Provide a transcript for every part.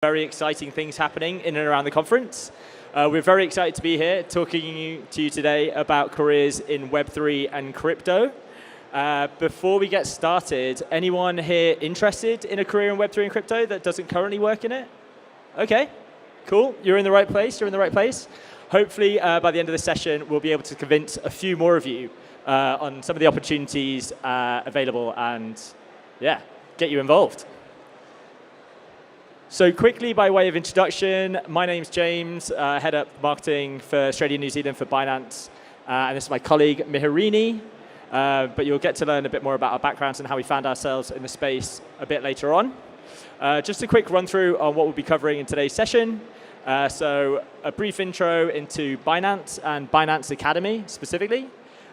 Very exciting things happening in and around the conference. We're very excited to be here talking to you today about careers in Web3 and crypto. Before we get started, anyone here interested in a career in Web3 and crypto that doesn't currently work in it? Okay, cool. You're in the right place. You're in the right place. Hopefully, by the end of the session, we'll be able to convince a few more of you on some of the opportunities available and, yeah, get you involved. So quickly, by way of introduction, my name's James, head up marketing for Australia and New Zealand for Binance. And this is my colleague, Miharini. But you'll get to learn a bit more about our backgrounds and how we found ourselves in the space a bit later on. Just a quick run through on what we'll be covering in today's session. So a brief intro into Binance and Binance Academy specifically.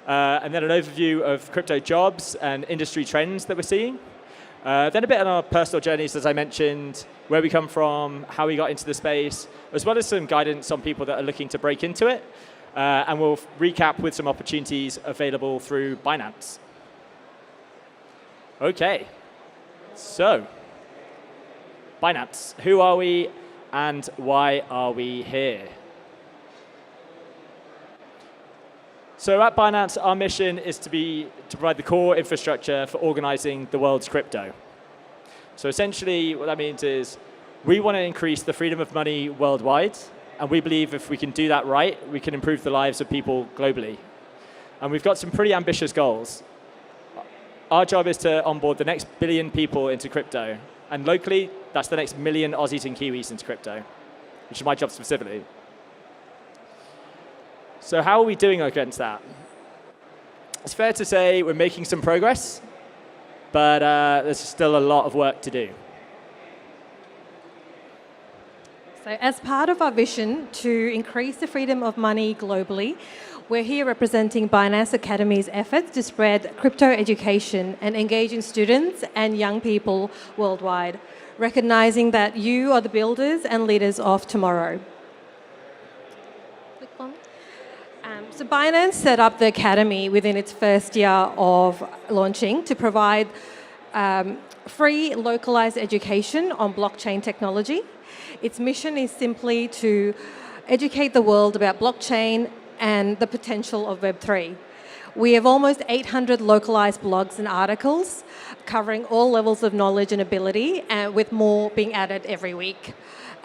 And then an overview of crypto jobs and industry trends that we're seeing. Then a bit on our personal journeys, as I mentioned, where we come from, how we got into the space, as well as some guidance on people that are looking to break into it. And we'll recap with some opportunities available through Binance. OK, so Binance, who are we and why are we here? So at Binance, our mission is to provide the core infrastructure for organizing the world's crypto. So essentially, what that means is we want to increase the freedom of money worldwide, and we believe if we can do that right, we can improve the lives of people globally. And we've got some pretty ambitious goals. Our job is to onboard the next billion people into crypto, and locally, that's the next million Aussies and Kiwis into crypto, which is my job specifically. So how are we doing against that? It's fair to say we're making some progress, but there's still a lot of work to do. So as part of our vision to increase the freedom of money globally, we're here representing Binance Academy's efforts to spread crypto education and engaging students and young people worldwide, recognizing that you are the builders and leaders of tomorrow. So Binance set up the Academy within its first year of launching to provide free localized education on blockchain technology. Its mission is simply to educate the world about blockchain and the potential of Web3. We have almost 800 localized blogs and articles covering all levels of knowledge and ability, with more being added every week.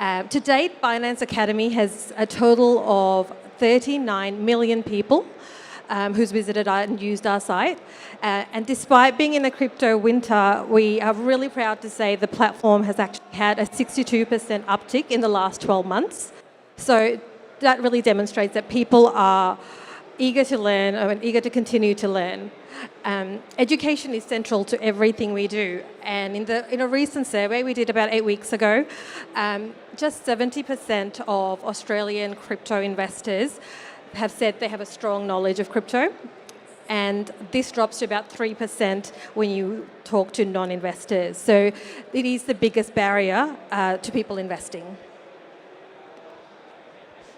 To date, Binance Academy has a total of 39 million people who's visited and used our site. And despite being in the crypto winter, we are really proud to say the platform has actually had a 62% uptick in the last 12 months. So that really demonstrates that people are eager to learn and eager to continue to learn. Education is central to everything we do. And in a recent survey we did about 8 weeks ago, just 70% of Australian crypto investors have said they have a strong knowledge of crypto. And this drops to about 3% when you talk to non-investors. So it is the biggest barrier to people investing.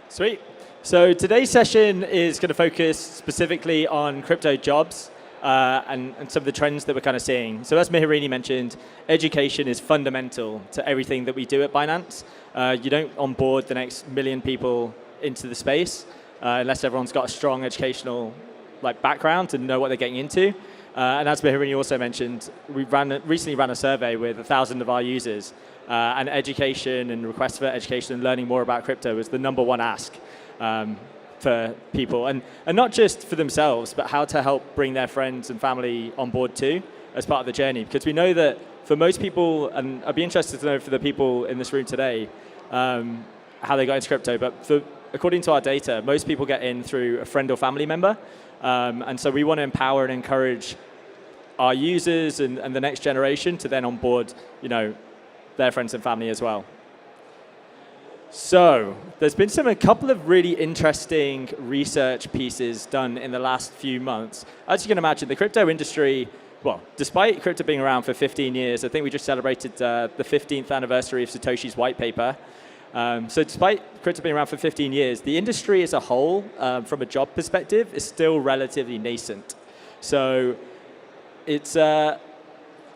Sweet. So today's session is going to focus specifically on crypto jobs and some of the trends that we're kind of seeing. So as Miharini mentioned, education is fundamental to everything that we do at Binance. You don't onboard the next million people into the space unless everyone's got a strong educational background to know what they're getting into. And as Miharini also mentioned, we recently ran a survey with 1,000 of our users, and education and requests for education and learning more about crypto was the #1 ask for people. And not just for themselves, but how to help bring their friends and family on board too as part of the journey. Because we know that for most people, and I'd be interested to know for the people in this room today, how they got into crypto, but according to our data, most people get in through a friend or family member. And so we want to empower and encourage our users and the next generation to then onboard, their friends and family as well. So there's been a couple of really interesting research pieces done in the last few months. As you can imagine, the crypto industry, well, despite crypto being around for 15 years, I think we just celebrated the 15th anniversary of Satoshi's white paper. So despite crypto being around for 15 years, the industry as a whole, from a job perspective, is still relatively nascent. So it's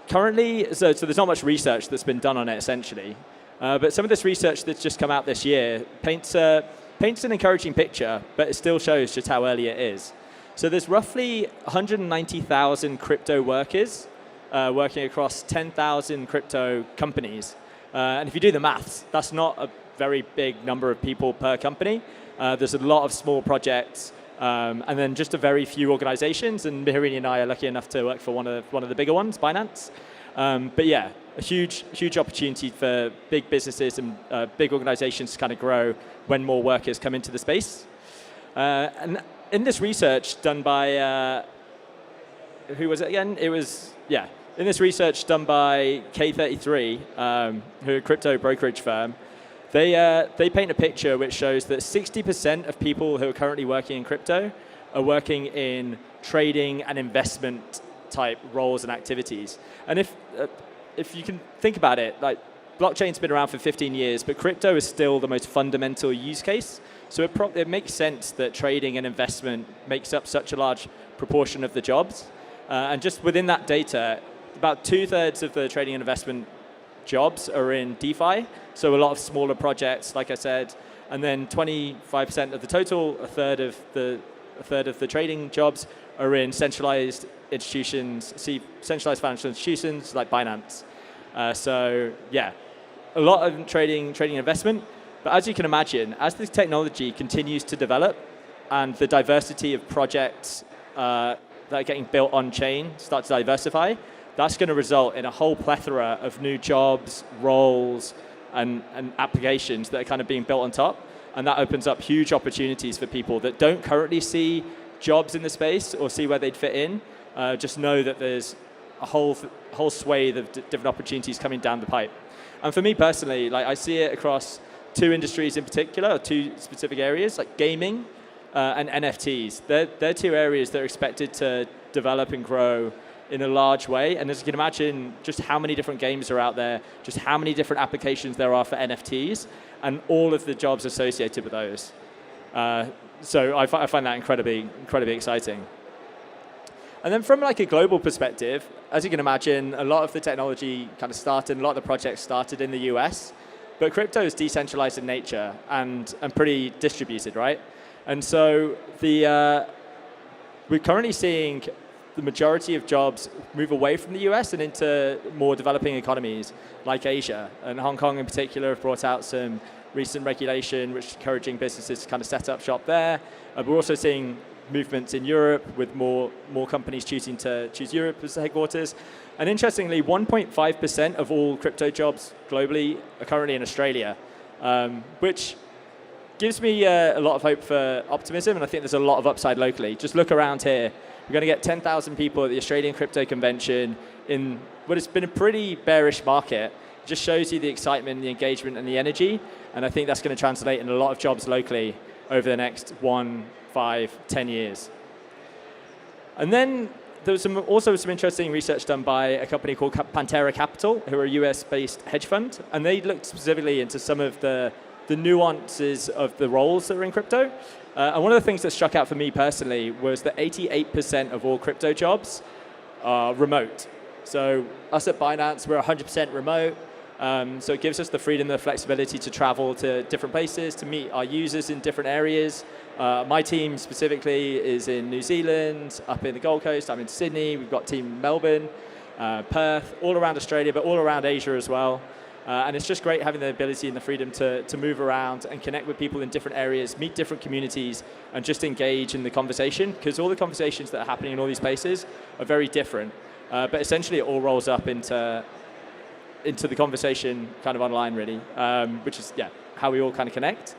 currently, so there's not much research that's been done on it, essentially. But some of this research that's just come out this year paints an encouraging picture, but it still shows just how early it is. So there's roughly 190,000 crypto workers working across 10,000 crypto companies. And if you do the maths, that's not a very big number of people per company. There's a lot of small projects, and then just a very few organizations. And Miharini and I are lucky enough to work for one of the bigger ones, Binance. But yeah, a huge opportunity for big businesses and big organizations to kind of grow when more workers come into the space. And in this research done by, who was it again? In this research done by K33, who are a crypto brokerage firm, they paint a picture which shows that 60% of people who are currently working in crypto are working in trading and investment type roles and activities. And if you can think about it, like blockchain's been around for 15 years, but crypto is still the most fundamental use case. So it makes sense that trading and investment makes up such a large proportion of the jobs. And just within that data, about 2/3 of the trading and investment jobs are in DeFi. So a lot of smaller projects, like I said, and then 25% of the total, a third of the trading jobs are in centralized institutions, centralized financial institutions like Binance. So yeah, a lot of trading and investment. But as you can imagine, as this technology continues to develop and the diversity of projects that are getting built on chain start to diversify, that's going to result in a whole plethora of new jobs, roles, and applications that are kind of being built on top. And that opens up huge opportunities for people that don't currently see jobs in the space or see where they'd fit in. Just know that there's a whole swathe of different opportunities coming down the pipe. And for me personally, like I see it across two industries in particular, or two specific areas, like gaming and NFTs. They're two areas that are expected to develop and grow in a large way. And as you can imagine, just how many different games are out there, just how many different applications there are for NFTs, and all of the jobs associated with those. So I find that incredibly exciting. And then from like a global perspective, as you can imagine, a lot of the technology kind of started, a lot of the projects started in the US, but crypto is decentralized in nature and pretty distributed, right? And so we're currently seeing the majority of jobs move away from the US and into more developing economies like Asia. And Hong Kong in particular have brought out some recent regulation which is encouraging businesses to kind of set up shop there. We're also seeing movements in Europe with more companies choosing to choose Europe as the headquarters. And interestingly, 1.5% of all crypto jobs globally are currently in Australia, which gives me a lot of hope for optimism, and I think there's a lot of upside locally. Just look around here. We're going to get 10,000 people at the Australian Crypto Convention in what has been a pretty bearish market. It just shows you the excitement, the engagement, and the energy, and I think that's going to translate in a lot of jobs locally over the next 1, 5, 10 years. And then there was also some interesting research done by a company called Pantera Capital, who are a US-based hedge fund, and they looked specifically into some of the nuances of the roles that are in crypto. And one of the things that struck out for me personally was that 88% of all crypto jobs are remote. So us at Binance, we're 100% remote. So it gives us the freedom and the flexibility to travel to different places, to meet our users in different areas. My team specifically is in New Zealand, up in the Gold Coast. I'm in Sydney. We've got a team in Melbourne, Perth, all around Australia, but all around Asia as well. And it's just great having the ability and the freedom to move around and connect with people in different areas, meet different communities, and just engage in the conversation, because all the conversations that are happening in all these places are very different. But essentially, it all rolls up into the conversation kind of online, really, which is, how we all kind of connect.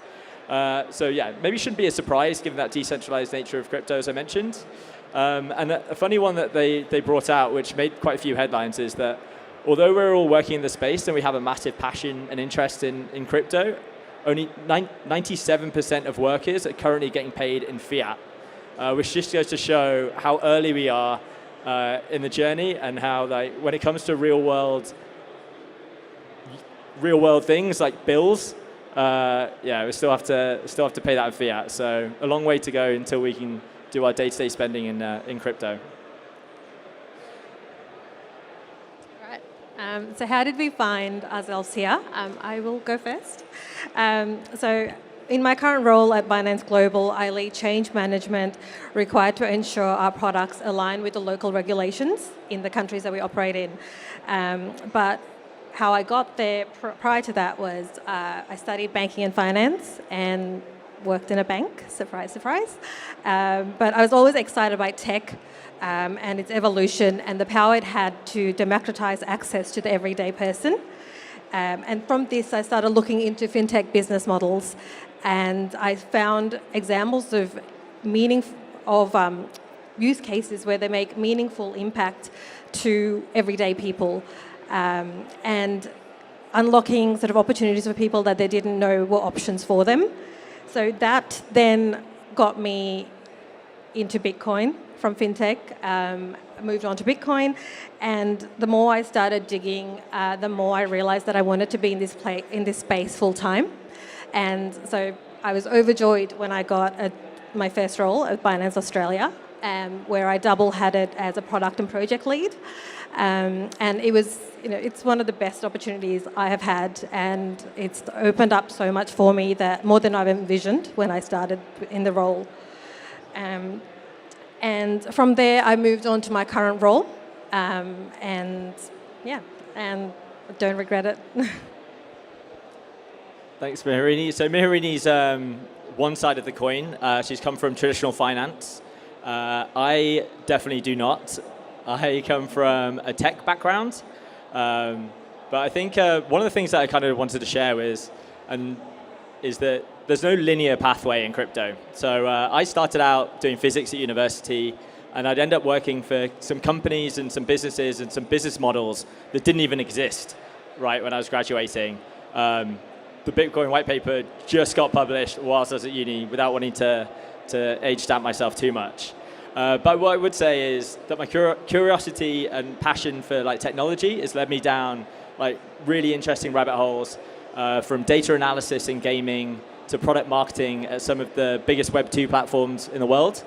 So, maybe it shouldn't be a surprise, given that decentralized nature of crypto, as I mentioned. And a funny one that they brought out, which made quite a few headlines, is that although we're all working in the space and we have a massive passion and interest in crypto, only 97% of workers are currently getting paid in fiat, which just goes to show how early we are in the journey, and how when it comes to real world things like bills, we still have to pay that in fiat. So a long way to go until we can do our day-to-day spending in crypto. So how did we find ourselves here? I will go first. So in my current role at Binance Global, I lead change management required to ensure our products align with the local regulations in the countries that we operate in. But how I got there prior to that was I studied banking and finance and worked in a bank, surprise, surprise. But I was always excited by tech and its evolution and the power it had to democratize access to the everyday person. And from this, I started looking into fintech business models, and I found examples of use cases where they make meaningful impact to everyday people, and unlocking sort of opportunities for people that they didn't know were options for them. So that then got me into Bitcoin from fintech. I moved on to Bitcoin, and the more I started digging, the more I realized that I wanted to be in this space full time. And so I was overjoyed when I got my first role at Binance Australia, where I double-hatted as a product and project lead. And it was, it's one of the best opportunities I have had, and it's opened up so much for me, that more than I've envisioned when I started in the role. And from there, I moved on to my current role, and don't regret it. Thanks, Miharini. So Miharini's one side of the coin. She's come from traditional finance. I definitely do not. I come from a tech background. But I think one of the things that I kind of wanted to share is that there's no linear pathway in crypto. So I started out doing physics at university, and I'd end up working for some companies and some businesses and some business models that didn't even exist right when I was graduating. The Bitcoin white paper just got published whilst I was at uni, without wanting to age stamp myself too much. But what I would say is that my curiosity and passion for technology has led me down really interesting rabbit holes, from data analysis in gaming to product marketing at some of the biggest Web 2 platforms in the world.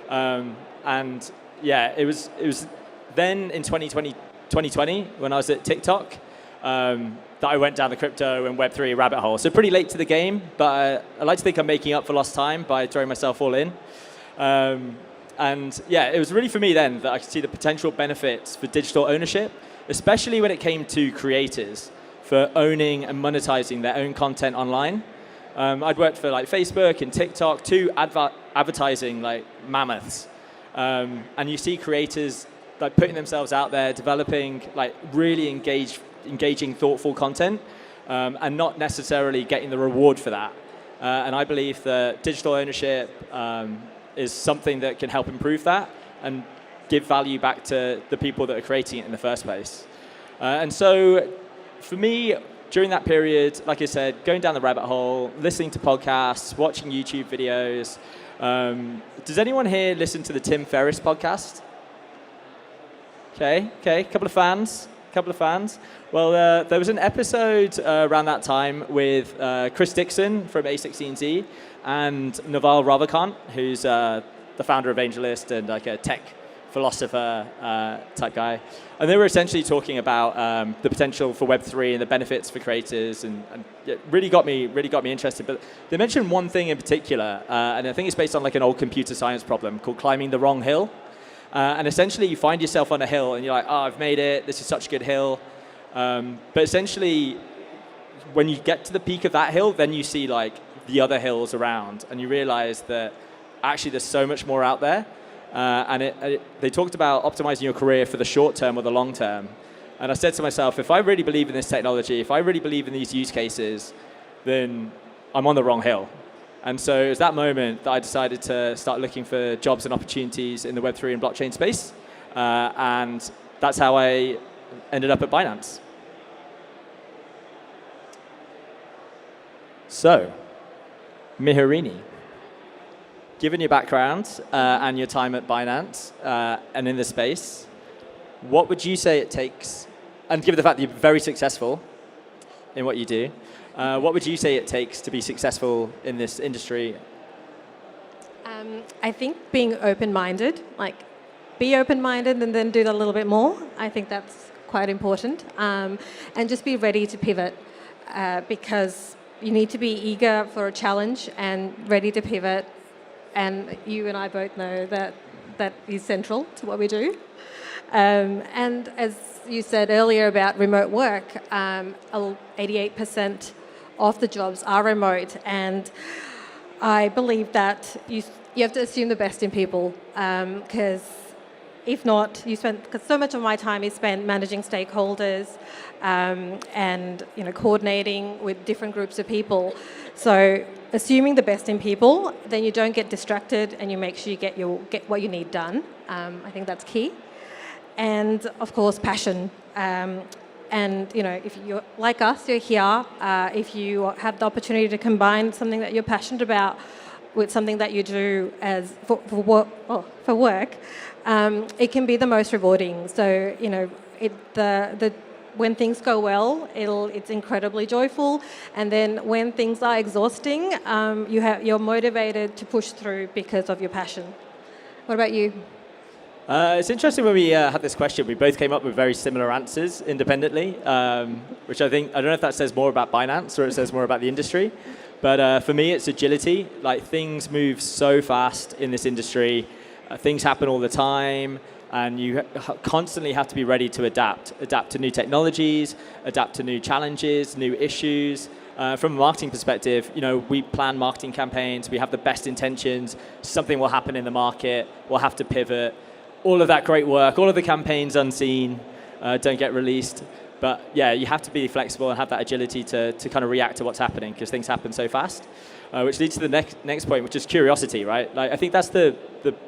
And yeah, it was then in 2020 when I was at TikTok that I went down the crypto and Web 3 rabbit hole. So pretty late to the game, but I like to think I'm making up for lost time by throwing myself all in. And yeah, it was really for me then that I could see the potential benefits for digital ownership, especially when it came to creators, for owning and monetizing their own content online. I'd worked for Facebook and TikTok, two advertising mammoths. And you see creators putting themselves out there, developing really engaging, thoughtful content, and not necessarily getting the reward for that. And I believe that digital ownership is something that can help improve that and give value back to the people that are creating it in the first place. And so for me, during that period, like I said, going down the rabbit hole, listening to podcasts, watching YouTube videos. Does anyone here listen to the Tim Ferriss podcast? Okay, couple of fans. Well, there was an episode around that time with Chris Dixon from A16Z and Naval Ravikant, who's the founder of AngelList and a tech philosopher type guy. And they were essentially talking about the potential for Web3 and the benefits for creators, and it really got me interested. But they mentioned one thing in particular, and I think it's based on an old computer science problem called climbing the wrong hill. And essentially, you find yourself on a hill, and you're like, oh, I've made it. This is such a good hill. But essentially, when you get to the peak of that hill, then you see the other hills around, and you realize that actually there's so much more out there. And they talked about optimizing your career for the short term or the long term. And I said to myself, if I really believe in this technology, if I really believe in these use cases, then I'm on the wrong hill. And so it was that moment that I decided to start looking for jobs and opportunities in the Web3 and blockchain space. And that's how I ended up at Binance. So, Miharini, given your background and your time at Binance and in the space, what would you say it takes, and given the fact that you're very successful in what you do, what would you say it takes to be successful in this industry? I think being open-minded, be open-minded and then do that a little bit more. I think that's quite important. And just be ready to pivot because you need to be eager for a challenge and ready to pivot. And you and I both know that that is central to what we do. And as you said earlier about remote work, 88% of the jobs are remote, and I believe that you have to assume the best in people, because if not, because so much of my time is spent managing stakeholders and coordinating with different groups of people. So assuming the best in people, then you don't get distracted and you make sure you get what you need done. I think that's key. And of course, passion. And if you're like us, you're here. If you have the opportunity to combine something that you're passionate about with something that you do as for work, it can be the most rewarding. So when things go well, it's incredibly joyful, and then when things are exhausting, you're motivated to push through because of your passion. What about you? It's interesting when we had this question, we both came up with very similar answers independently, which I don't know if that says more about Binance or it says more about the industry. But for me, it's agility. Like, things move so fast in this industry. Things happen all the time, and you constantly have to be ready to adapt to new technologies, adapt to new challenges, new issues. From a marketing perspective, we plan marketing campaigns, we have the best intentions, something will happen in the market, we'll have to pivot. All of that great work, all of the campaigns unseen, don't get released. But yeah, you have to be flexible and have that agility to kind of react to what's happening, because things happen so fast. Which leads to the next point, which is curiosity, right? Like, I think that's the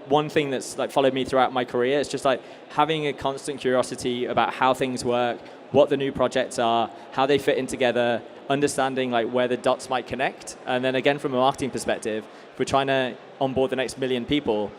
one thing that's followed me throughout my career. It's just having a constant curiosity about how things work, what the new projects are, how they fit in together, understanding where the dots might connect. And then again, from a marketing perspective, if we're trying to onboard the next million people,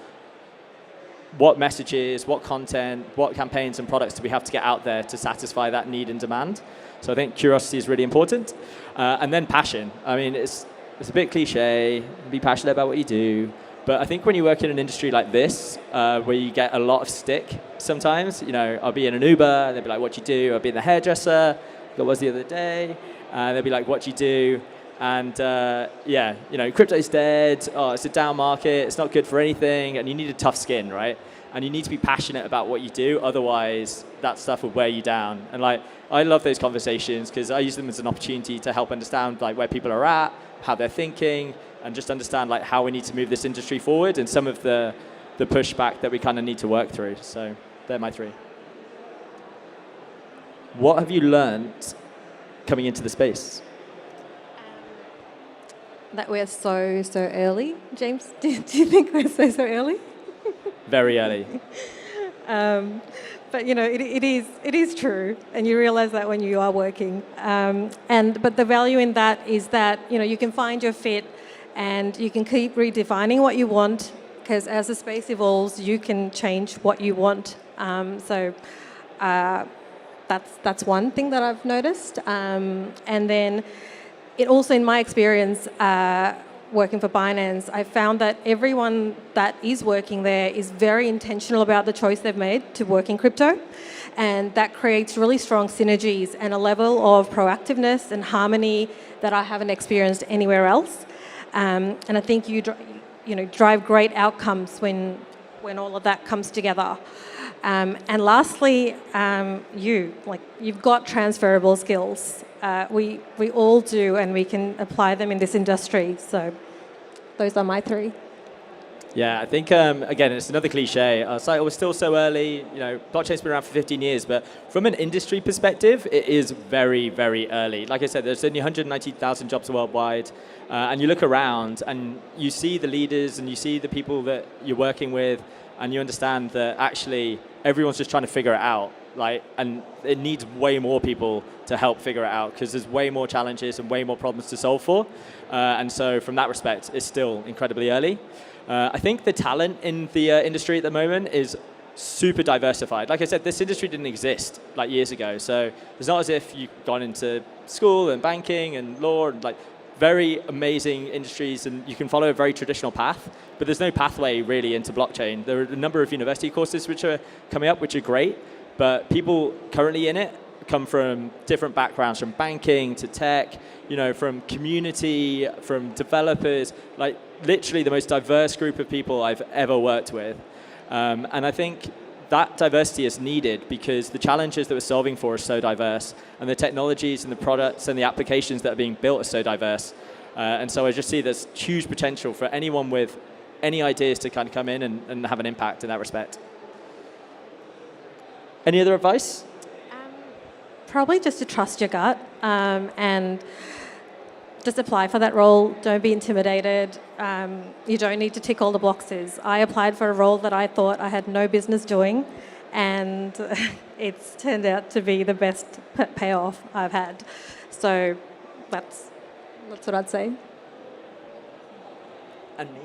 what messages, what content, what campaigns and products do we have to get out there to satisfy that need and demand? So I think curiosity is really important. And then passion. I mean, it's a bit cliche, be passionate about what you do. But I think when you work in an industry like this, where you get a lot of stick sometimes, I'll be in an Uber, and they'll be like, what do you do? I'll be in the hairdresser, that was the other day, and they'll be like, what do you do? And crypto's dead, it's a down market, it's not good for anything, and you need a tough skin, right? And you need to be passionate about what you do, otherwise that stuff will wear you down. And I love those conversations because I use them as an opportunity to help understand where people are at, how they're thinking, and just understand how we need to move this industry forward and some of the pushback that we kind of need to work through. So they're my three. What have you learned coming into the space? That we're so early. James, do you think we're so early? Very early. But it is true, and you realize that when you are working. But the value in that is that you can find your fit, and you can keep redefining what you want, because as the space evolves, you can change what you want. That's one thing that I've noticed, and then. It also, in my experience, working for Binance, I found that everyone that is working there is very intentional about the choice they've made to work in crypto, and that creates really strong synergies and a level of proactiveness and harmony that I haven't experienced anywhere else. And I think you drive great outcomes when all of that comes together. And lastly, you've got transferable skills. We all do, and we can apply them in this industry. So those are my three. Yeah, I think, again, it's another cliche. We're still so early. Blockchain's been around for 15 years, but from an industry perspective, it is very, very early. Like I said, there's only 190,000 jobs worldwide, and you look around and you see the leaders and you see the people that you're working with, and you understand that actually everyone's just trying to figure it out. And it needs way more people to help figure it out, because there's way more challenges and way more problems to solve for. And so from that respect, it's still incredibly early. I think the talent in the industry at the moment is super diversified. Like I said, this industry didn't exist years ago. So it's not as if you've gone into school and banking and law and very amazing industries, and you can follow a very traditional path, but there's no pathway really into blockchain. There are a number of university courses which are coming up, which are great, but people currently in it come from different backgrounds, from banking to tech, from community, from developers, like literally the most diverse group of people I've ever worked with. And I think that diversity is needed because the challenges that we're solving for are so diverse, and the technologies and the products and the applications that are being built are so diverse. And so I just see there's huge potential for anyone with any ideas to kind of come in and have an impact in that respect. Any other advice? Probably just to trust your gut and just apply for that role. Don't be intimidated. You don't need to tick all the boxes. I applied for a role that I thought I had no business doing, and it's turned out to be the best payoff I've had. So that's what I'd say. And me?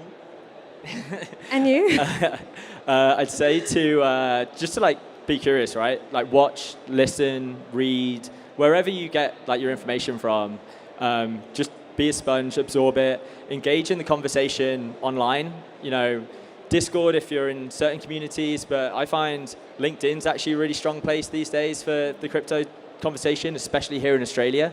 And you? I'd say to just to like be curious, right? Like watch, listen, read, wherever you get like your information from. Just be a sponge, absorb it, engage in the conversation online. Discord if you're in certain communities, but I find LinkedIn's actually a really strong place these days for the crypto conversation, especially here in Australia.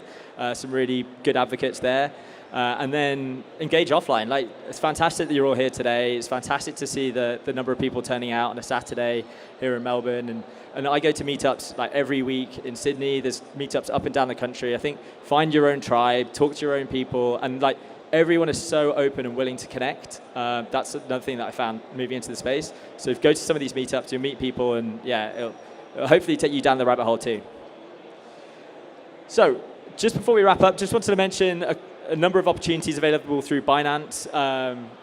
Some really good advocates there. And then engage offline. Like, it's fantastic that you're all here today. It's fantastic to see the number of people turning out on a Saturday here in Melbourne. And I go to meetups like every week in Sydney. There's meetups up and down the country. I think find your own tribe, talk to your own people, and like everyone is so open and willing to connect. That's another thing that I found moving into the space. So if you go to some of these meetups, you'll meet people, and it'll hopefully take you down the rabbit hole too. So just before we wrap up, just wanted to mention a number of opportunities available through Binance,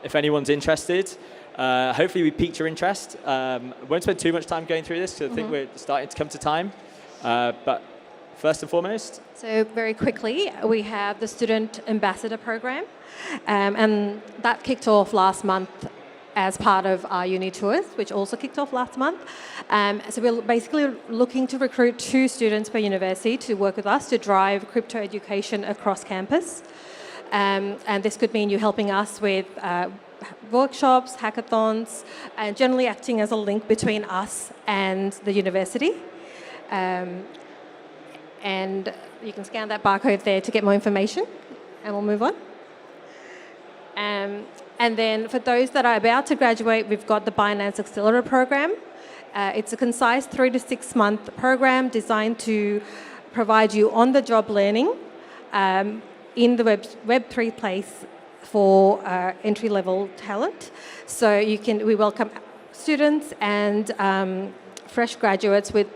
if anyone's interested. Hopefully we piqued your interest. Won't spend too much time going through this because I think we're starting to come to time. But first and foremost. So very quickly, we have the Student Ambassador Program. And that kicked off last month as part of our uni tours, which also kicked off last month. So we're basically looking to recruit 2 students per university to work with us to drive crypto education across campus. And this could mean you helping us with workshops, hackathons, and generally acting as a link between us and the university. And you can scan that barcode there to get more information, and we'll move on. And then for those that are about to graduate, we've got the Binance Accelerator Program. It's a concise 3 to 6 month program designed to provide you on-the-job learning in the Web3 place for entry-level talent. So we welcome students and fresh graduates with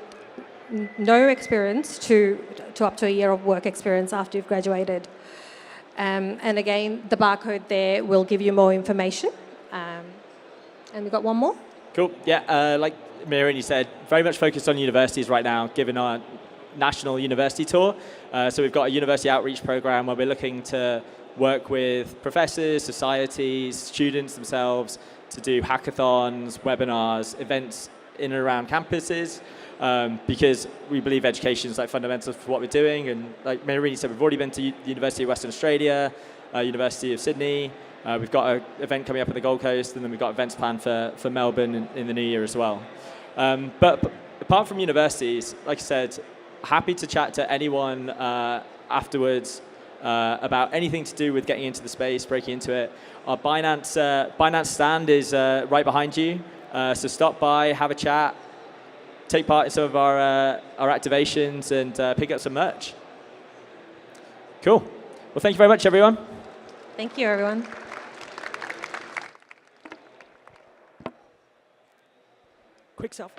no experience to up to a year of work experience after you've graduated. And again, the barcode there will give you more information. And we've got one more. Cool. Yeah, like Miriam, you said, very much focused on universities right now, given our national university tour. So we've got a university outreach program where we're looking to work with professors, societies, students themselves to do hackathons, webinars, events in and around campuses. Because we believe education is like fundamental for what we're doing, and like Mary said, we've already been to the University of Western Australia, University of Sydney. We've got an event coming up on the Gold Coast, and then we've got events planned for Melbourne in the new year as well. But apart from universities, like I said, happy to chat to anyone afterwards about anything to do with getting into the space, breaking into it. Our Binance stand is right behind you, so stop by, have a chat. Take part in some of our activations and pick up some merch. Cool. Well, thank you very much, everyone. Thank you, everyone. Quick selfie.